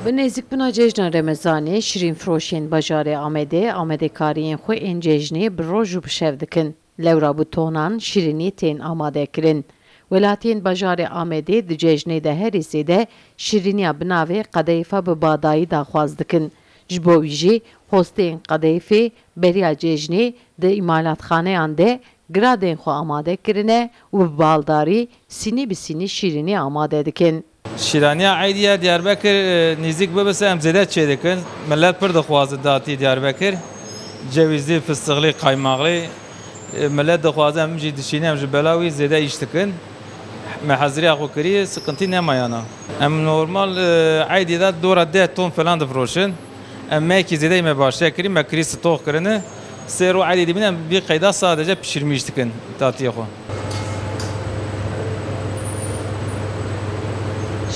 Bi nêzîkbûna cejna Remezanê, şîrînfiroşên bajarê amadekariyên xwe ên cejnê bi roj û bi şev dikin. Lewra bi tonan şîrînî tên amadekirin. Welatiyên bajarê Amedê di cejnê de herî sê de şîrîniya bi navê qedeyfa bi badayî daxwaz dikin. Ji bo wî jî hosteyên qedeyfê beriya cejnê di îmalatxaneyan de giradên xwe amade kirine û bi baldarî sînî bi sînî şîrînî amade dikin. Şîraniya Eydiya Diyarbakır nêzik bibise em zêde çê dikin. Millet pir dixwazin datî Diyarbakır. Cewîzlî, fıstığlî, qaymaqlî. Millet dixwaze em jî dişîne em ji bela wî zêde îş dikin. Me heziriya xwe kiriye, sıkıntı nemayana. Em normal Eydiyada dora 10 ton falan difroşin. Em mekî zêde me başiya kirî, me kirî stok kirine. Sêr û Eydî dibîne em bir qeyda sadece pişirmiş dikin datîya xwe.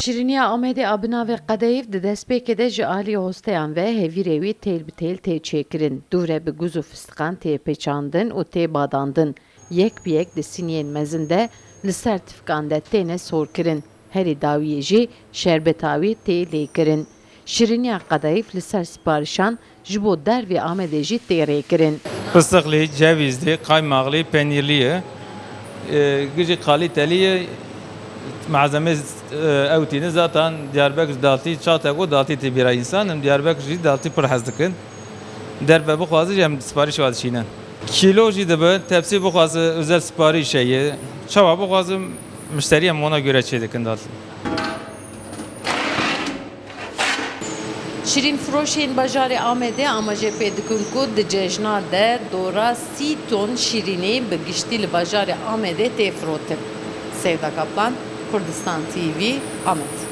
Şîrîniya Amedê a bi navê qedeyf di destpêkê de ji aliyê hosteyan ve hevîrê wî têl bi têl tê çêkirin. Dûre bi guz û fistiqan tê pêçandin û tê badandin. Yek bi yek di sîniyên mezin de li ser tifkan de têne sorkirin. Herî dawiyê jî şerbeta wî tê lêkirin. Şîrîniya qedeyf li ser siparişan ji bo dervê Amedê jî tê rêkirin. Fıstıklı, cevizli, kaymaqlı, peynirli, gücü kaliteli malzeme evtini zaten Diyarbakır daltı çatak daltı tibira insanım Diyarbakır daltı perhazdıkın. Derbe bu fazla hem sipariş var şinen. Kilo jide ben tepsi bu fazla özel sipariş şeyi. Çava bu fazla müşteriye ona göre çedikin daltı. Şîrînfiroşên bajarê Amedê amaje pê dikin ku di cejna de dora 30 ton şîrînê bi giştî li bajarê Amedê tê firotin. Sevda Kaplan, Kurdistan TV, Amed.